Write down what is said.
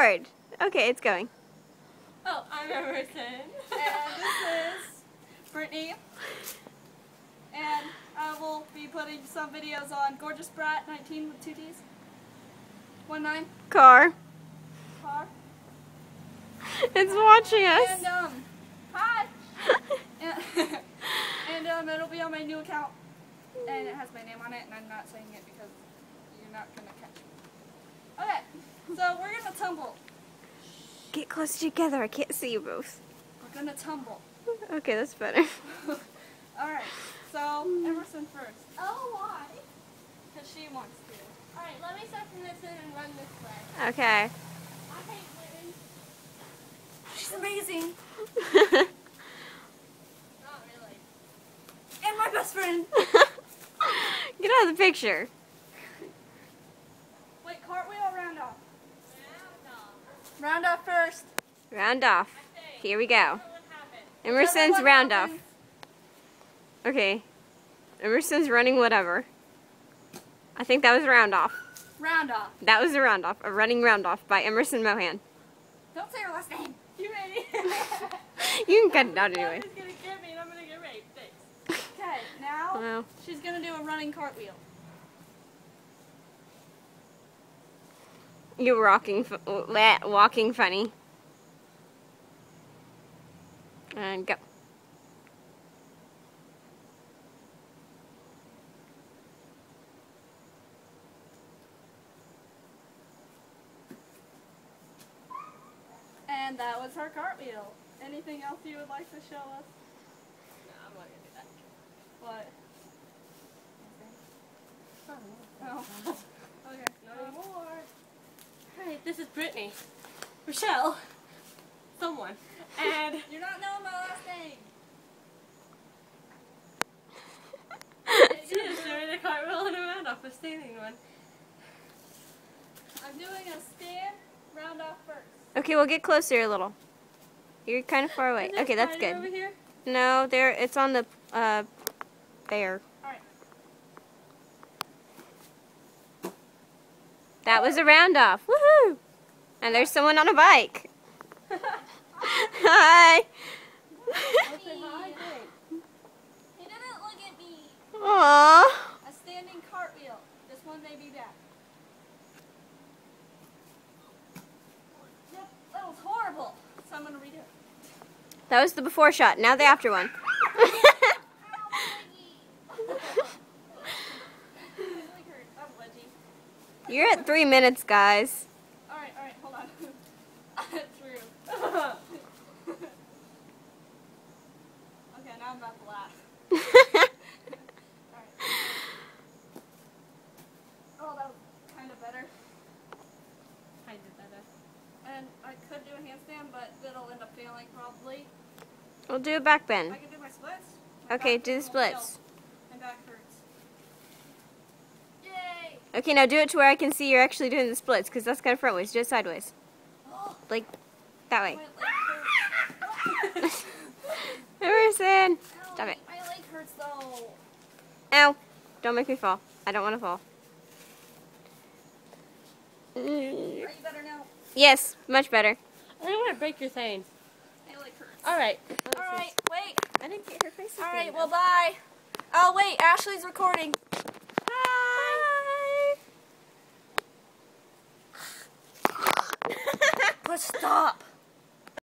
record. Okay, it's going. Oh, I'm Emerson. And this is Brittany. And I will be putting some videos on Gorgeous Brat 19 with 2 T's. 19 Car. car. It's watching us. And hi. and it'll be on my new account. And it has my name on it, and I'm not saying it because you're not gonna catch me. Okay, so we're gonna tumble. Get close together. I can't see you both. We're gonna tumble. Okay, that's better. Alright, so Emerson first. Oh, why? Because she wants to. Alright, let me start from this end and run this way. Okay. I hate women. She's amazing. Not really. And my best friend. Get out of the picture. Wait, cartwheel or round off? Yeah, Round off first. Round off. Here we go. what happened? Emerson's Whichever one round off. happens. Okay. Emerson's running whatever. I think that was a round off. Round off. That was a round off. A running round off by Emerson Mohan. Don't say her last name. You ready? You can cut it out anyway. Somebody's gonna get me and I'm gonna get raped. Thanks. Okay, now Wow. she's gonna do a running cartwheel. You're walking funny. And go. And that was her cartwheel. Anything else you would like to show us? No, I'm not gonna do that. What? Oh. Okay. No more. Hi, this is Brittany. Rochelle. Someone. And You're not knowing my last name. she is doing a cartwheel and a round off, a standing one. I'm doing a stand round off first. Okay, we'll get closer a little. You're kind of far away. Is there Okay, that's spider over good. here? No, there. It's on the there. Alright. That was a round off. Woohoo! And there's someone on a bike. Hi. I'll say hi. He didn't look at me. Aww. A standing cartwheel. This one may be back. Yep, that was horrible. So I'm gonna redo it. That was the before shot. Now the after one. Really hurt. I'm wedgie. You're at 3 minutes, guys. Alright, hold on. It's rude. Okay, now I'm about to laugh. Alright. Oh, that was kind of better. I did better. And I could do a handstand, but it'll end up failing probably. We'll do a back I bend. can do my splits. My Okay, back do the hurts a little. splits. My back hurts. Yay! Okay, now do it to where I can see you're actually doing the splits, because that's kind of front ways. Do it sideways. Oh, Like, that way. my leg hurts. Emerson! Ow, Stop it. My leg hurts though. Ow. Don't make me fall. I don't want to fall. Are you better now? Yes, much better. I don't want to break your thing. My leg hurts. Alright. Alright, wait. I didn't get her face. Alright, well bye. Oh wait, Ashley's recording. Hi. Let's stop.